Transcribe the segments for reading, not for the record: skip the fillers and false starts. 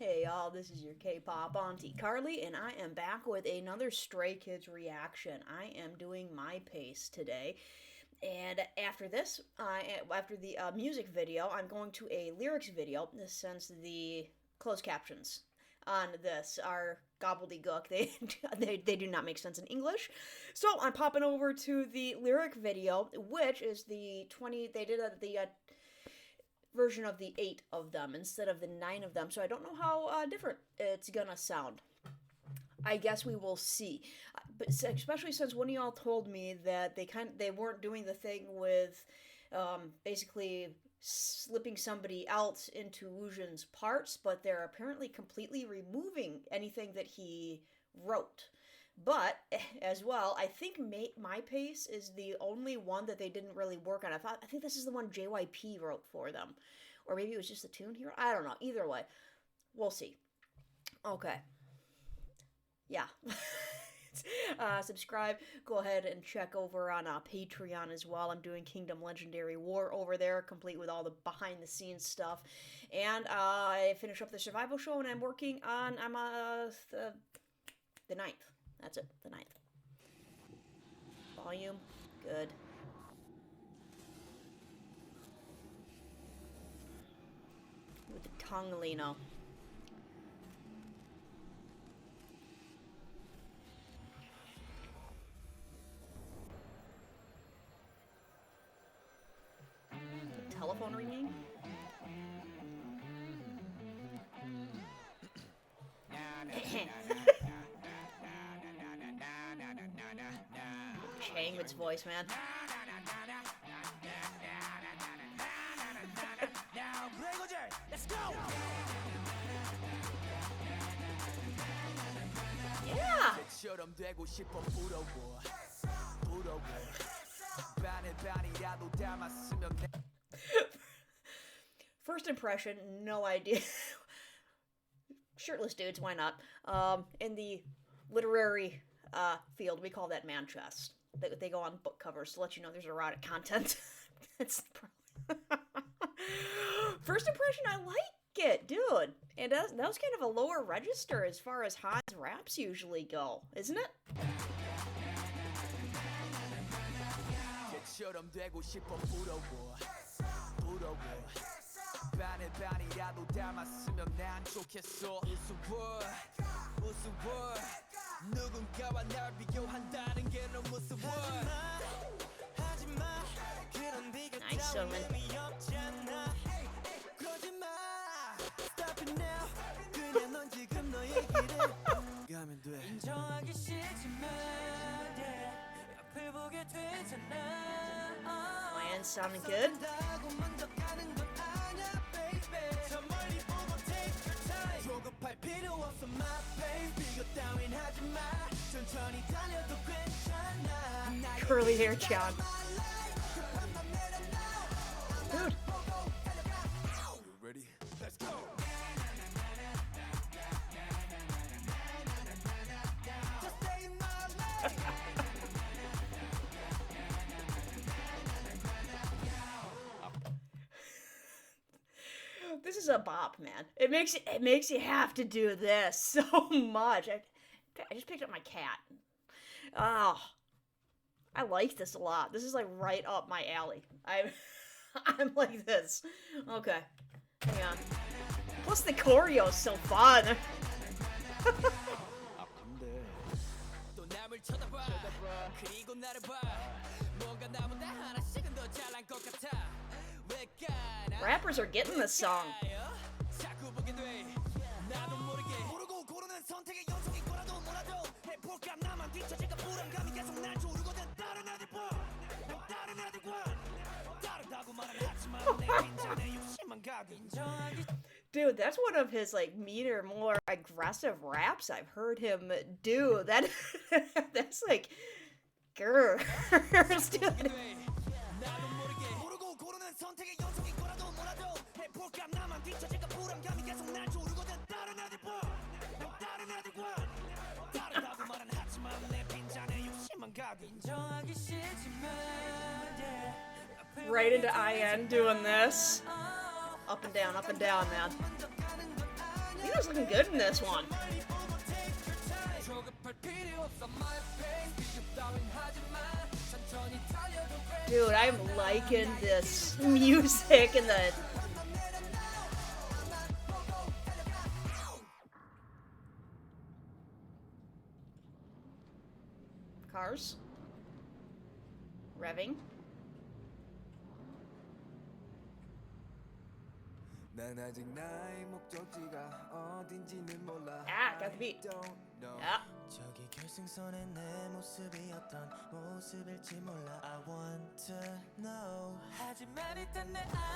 Hey y'all, this is your K-pop auntie Carly, and I am back with another Stray Kids reaction. I am doing My Pace today, and after this, after the music video, I'm going to a lyrics video, since the closed captions on this are gobbledygook. They do not make sense in English. So I'm popping over to the lyric video, which is the 20. They did the version of the 8 of them instead of the 9 of them. So I don't know how different it's gonna sound. I guess we will see. But especially since one of y'all told me that they weren't doing the thing with basically slipping somebody else into Woojin's parts, but they're apparently completely removing anything that he wrote. But as well, I think My Pace is the only one that they didn't really work on. I think this is the one JYP wrote for them, or maybe it was just the tune here. I don't know. Either way, we'll see. Okay, yeah. Subscribe. Go ahead and check over on Patreon as well. I'm doing Kingdom Legendary War over there, complete with all the behind-the-scenes stuff. And I finish up the survival show, and I'm working on the ninth. That's it, the ninth. Volume, good. With the tongue, Lino. Telephone ringing? Chang's voice, man. Let's go! Yeah! First impression, no idea. Shirtless dudes, why not? In the literary field, we call that man chest. They go on book covers to let you know there's erotic content. It's first impression, I like it, dude. And that was kind of a lower register as far as Han's raps usually go, isn't it? Nice, Soman. My end sounding good. Curly hair Chan. Dude. Ready? Let's go. This is a bop, man. It makes you have to do this so much. I just picked up my cat. Oh, I like this a lot. This is like right up my alley. I'm like this. Okay, hang on. Plus the choreo is so fun. Rappers are getting this song. Dude, that's one of his like meaner, more aggressive raps I've heard him do. That's like, grrr. Dude. Right into IN doing this. Up and down, man. You know, Guitar's looking good in this one. Dude, I'm liking this music and the... Cars. Revving. Ah, got the beat. Yeah.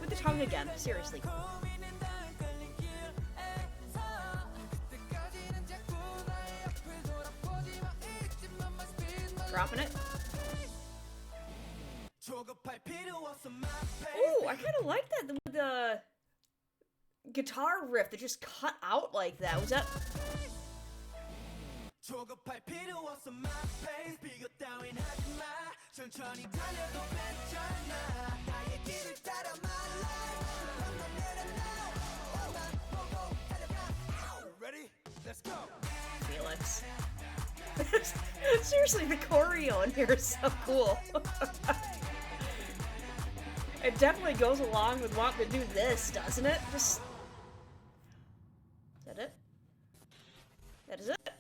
With the tongue again, seriously. Dropping it. Ooh, I kind of like that with the guitar riff that just cut out like that. Was that... Ready? Let's go. Felix. Seriously, the choreo in here is so cool. It definitely goes along with wanting to do this, doesn't it? Just... Is that it? That is it?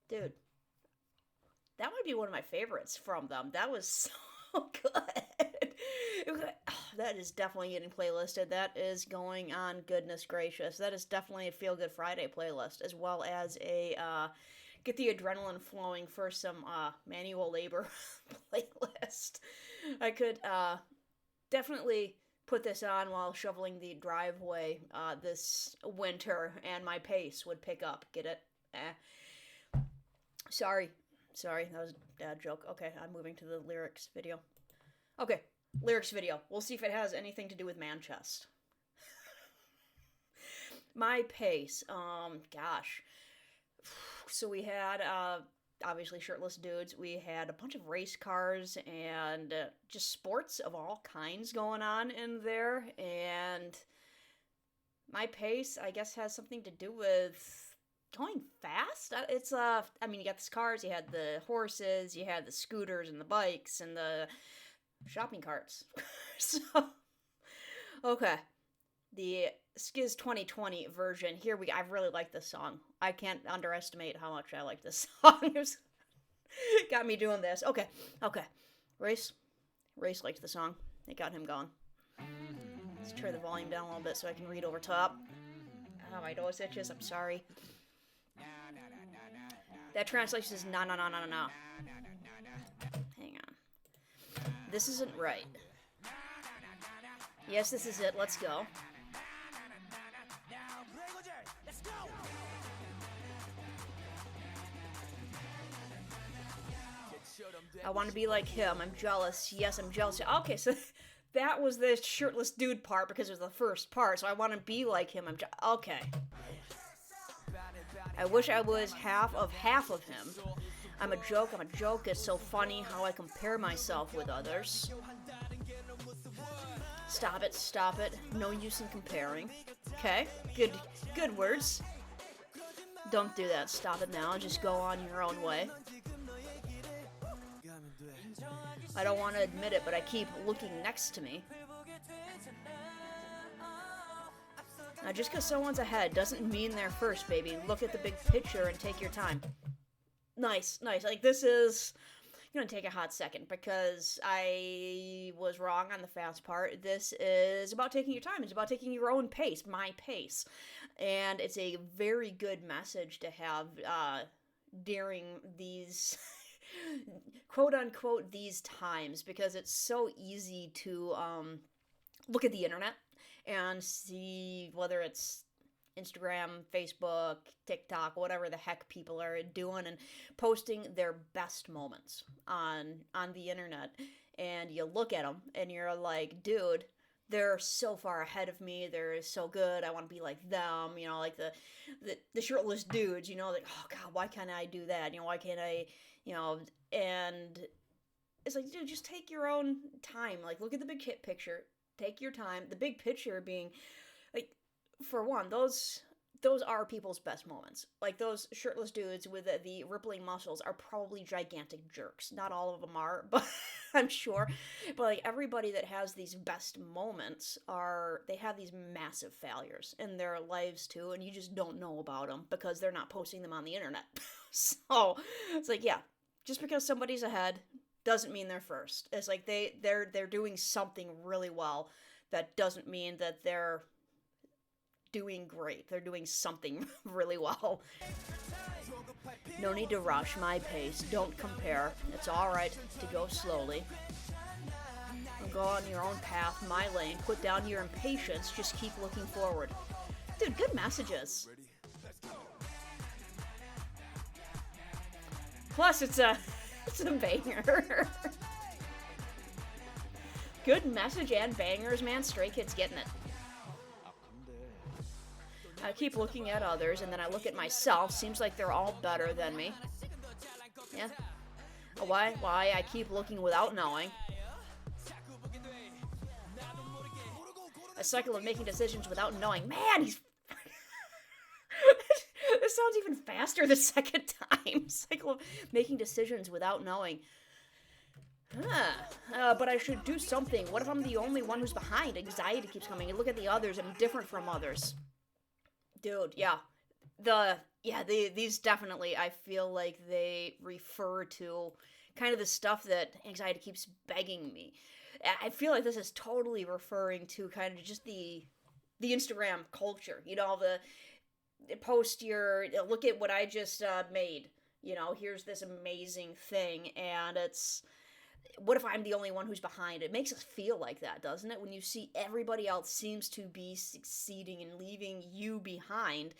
Dude. That might be one of my favorites from them. That was so good. That is definitely getting playlisted. That is going on, goodness gracious. That is definitely a Feel Good Friday playlist, as well as a get the adrenaline flowing for some manual labor playlist. I could definitely put this on while shoveling the driveway this winter, and my pace would pick up. Get it? Sorry, that was a bad joke. Okay, I'm moving to the lyrics video. Okay, lyrics video. We'll see if it has anything to do with Manchester. My pace. Gosh. So we had, obviously shirtless dudes. We had a bunch of race cars and just sports of all kinds going on in there. And my pace, I guess, has something to do with going fast. It's, I mean, you got the cars, you had the horses, you had the scooters and the bikes and the shopping carts. So, okay. The Skiz 2020 version. I really like this song. I can't underestimate how much I like this song. It got me doing this. Okay. Race liked the song. It got him going. Let's turn the volume down a little bit so I can read over top. Oh, my nose itches. I'm sorry. That translation is no. Hang on. This isn't right. Yes, this is it. Let's go. I want to be like him. I'm jealous. Yes, I'm jealous. Okay, so that was the shirtless dude part because it was the first part. So I want to be like him. Okay. I wish I was half of him. I'm a joke. It's so funny how I compare myself with others. Stop it. No use in comparing. Okay, good words. Don't do that. Stop it now. Just go on your own way. I don't want to admit it, but I keep looking next to me. Now, just because someone's ahead doesn't mean they're first, baby. Look at the big picture and take your time. Nice. Like, this is going to take a hot second because I was wrong on the fast part. This is about taking your time. It's about taking your own pace, my pace. And it's a very good message to have during these... quote-unquote these times, because it's so easy to look at the internet and see whether it's Instagram, Facebook, TikTok, whatever the heck people are doing and posting their best moments on the internet, and you look at them and you're like, dude, they're so far ahead of me, they're so good, I want to be like them, you know, like the shirtless dudes, you know, like, oh god, why can't I do that, you know, why can't I, you know, and it's like, dude, just take your own time. Like, look at the big picture. Take your time. The big picture being, like, for one, those those are people's best moments. Like, those shirtless dudes with the rippling muscles are probably gigantic jerks. Not all of them are, but I'm sure. But, like, everybody that has these best moments they have these massive failures in their lives, too, and you just don't know about them because they're not posting them on the internet. So, it's like, yeah, just because somebody's ahead doesn't mean they're first. It's like they're doing something really well. That doesn't mean that they're doing great. They're doing something really well. No need to rush my pace. Don't compare. It's alright to go slowly. Go on your own path, my lane. Put down your impatience. Just keep looking forward. Dude, good messages. Plus, it's a banger. Good message and bangers, man. Stray Kids getting it. I keep looking at others, and then I look at myself. Seems like they're all better than me. Yeah. Why I keep looking without knowing. A cycle of making decisions without knowing. Man, he's... This sounds even faster the second time. Cycle of making decisions without knowing. But I should do something. What if I'm the only one who's behind? Anxiety keeps coming. And look at the others. I'm different from others. Dude, yeah. These definitely, I feel like they refer to kind of the stuff that anxiety keeps begging me. I feel like this is totally referring to kind of just the Instagram culture. You know, the post look at what I just made. You know, here's this amazing thing, and it's... What if I'm the only one who's behind? It makes us feel like that, doesn't it? When you see everybody else seems to be succeeding and leaving you behind,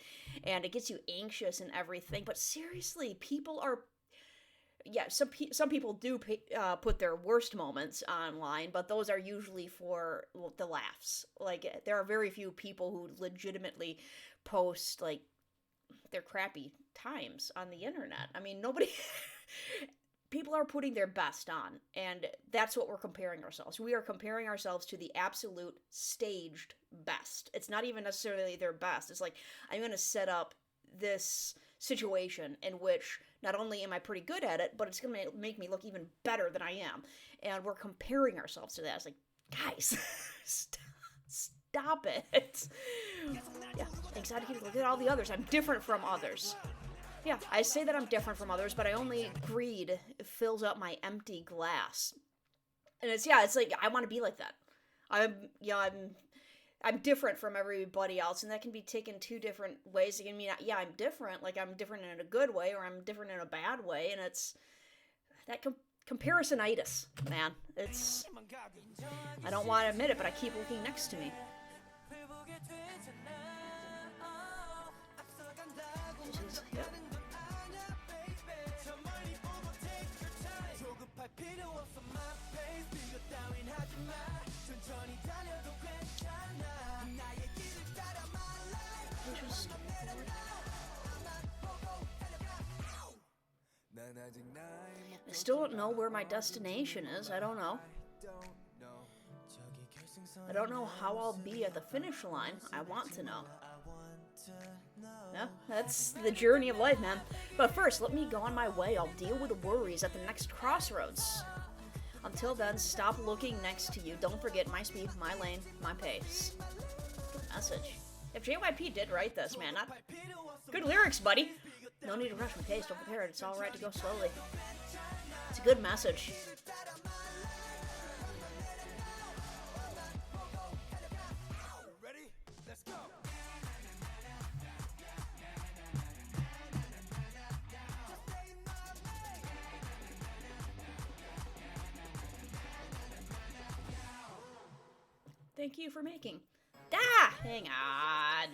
and it gets you anxious and everything. But seriously, people are... Yeah, some people do put their worst moments online, but those are usually for the laughs. Like, there are very few people who legitimately post, like, their crappy times on the internet. I mean, nobody... People are putting their best on, and that's what we're comparing ourselves. We are comparing ourselves to the absolute staged best. It's not even necessarily their best. It's like, I'm going to set up this situation in which not only am I pretty good at it, but it's going to make me look even better than I am. And we're comparing ourselves to that. It's like, guys, stop it. Yeah, anxiety, look at all the others. I'm different from others. Yeah, I say that I'm different from others, but greed fills up my empty glass. And it's like, I want to be like that. I'm different from everybody else, and that can be taken two different ways. It can mean, yeah, I'm different, like I'm different in a good way, or I'm different in a bad way, and it's that comparisonitis, man. I don't want to admit it, but I keep looking next to me. Yep. I still don't know where my destination is. I don't know. I don't know how I'll be at the finish line. I want to know. Yeah, that's the journey of life, man. But first, let me go on my way. I'll deal with the worries at the next crossroads. Until then, stop looking next to you. Don't forget my speed, my lane, my pace. Good message. If JYP did write this, man, good lyrics, buddy. No need to rush my pace. Don't prepare it. It's all right to go slowly. It's a good message. Ready? Let's go. Thank you for making. Hang on.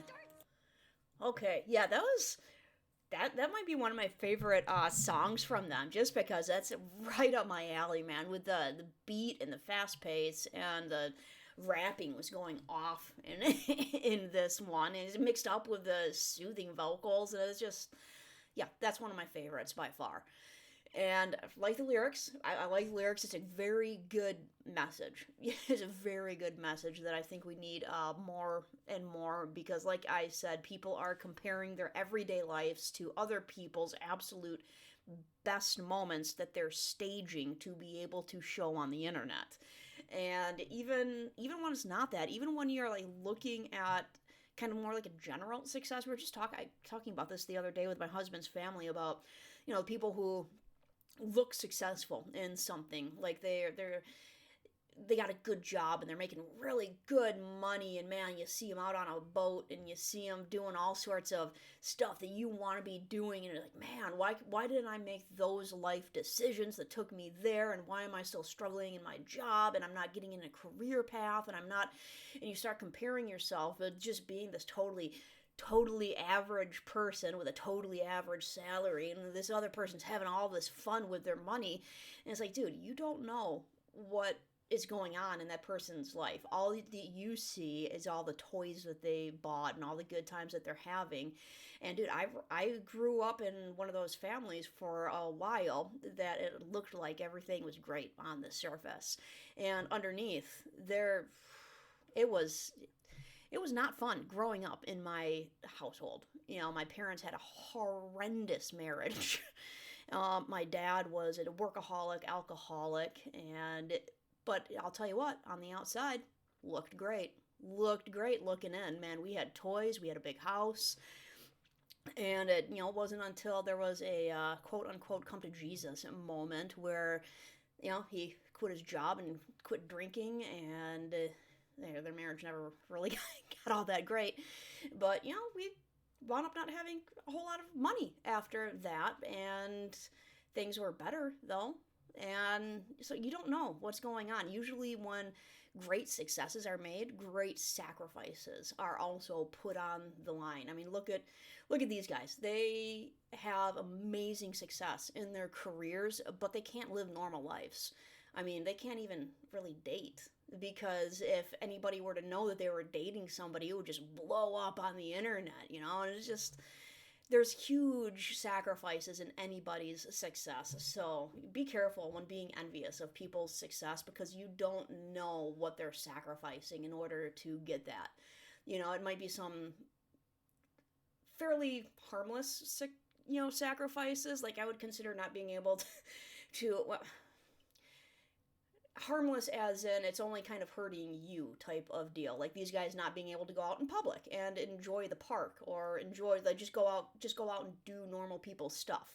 Okay, yeah, that might be one of my favorite songs from them, just because that's right up my alley, man, with the beat and the fast pace, and the rapping was going off in this one, and it's mixed up with the soothing vocals, and it's just, yeah, that's one of my favorites by far. And I like the lyrics. I like the lyrics. It's a very good message. It's a very good message that I think we need more and more because, like I said, people are comparing their everyday lives to other people's absolute best moments that they're staging to be able to show on the internet. And even when it's not that, even when you're like looking at kind of more like a general success, we were just talking about this the other day with my husband's family about people who look successful in something like they got a good job and they're making really good money, and man, you see them out on a boat and you see them doing all sorts of stuff that you want to be doing, and you're like, man, why didn't I make those life decisions that took me there, and why am I still struggling in my job, and I'm not getting in a career path, and I'm not. And you start comparing yourself with just being this totally average person with a totally average salary, and this other person's having all this fun with their money, and it's like, dude, you don't know what is going on in that person's life. All that you see is all the toys that they bought and all the good times that they're having. And dude, I grew up in one of those families for a while that it looked like everything was great on the surface, and underneath there, it was it was not fun growing up in my household. My parents had a horrendous marriage. My dad was a workaholic, alcoholic, but I'll tell you what, on the outside, looked great. Looked great looking in. Man, we had toys, we had a big house, and it wasn't until there was a quote unquote come to Jesus moment where he quit his job and quit drinking, and their marriage never really got all that great. But we wound up not having a whole lot of money after that, and things were better though. And so you don't know what's going on. Usually, when great successes are made, great sacrifices are also put on the line. I mean, look at these guys. They have amazing success in their careers, but they can't live normal lives. I mean, they can't even really date because if anybody were to know that they were dating somebody, it would just blow up on the internet. And it's just there's huge sacrifices in anybody's success. So be careful when being envious of people's success because you don't know what they're sacrificing in order to get that. It might be some fairly harmless, sacrifices. Like I would consider not being able to well, harmless as in it's only kind of hurting you type of deal, like these guys not being able to go out in public and enjoy the park or enjoy like just go out and do normal people stuff.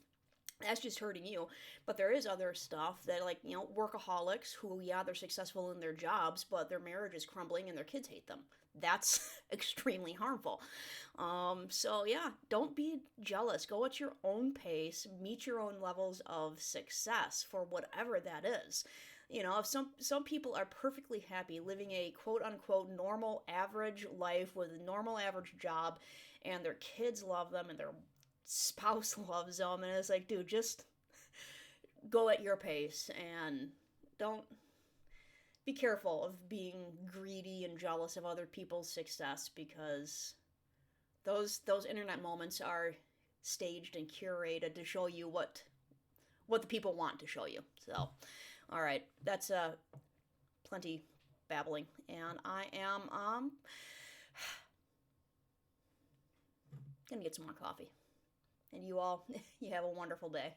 That's just hurting you. But there is other stuff that, like, workaholics who, yeah, they're successful in their jobs, but their marriage is crumbling and their kids hate them. That's extremely harmful. So yeah, don't be jealous. Go at your own pace, meet your own levels of success for whatever that is. If some people are perfectly happy living a quote unquote normal average life with a normal average job, and their kids love them and their spouse loves them, and it's like, dude, just go at your pace and don't be careful of being greedy and jealous of other people's success because those internet moments are staged and curated to show you what the people want to show you. So all right, that's plenty babbling, and I am gonna get some more coffee. And you all, you have a wonderful day.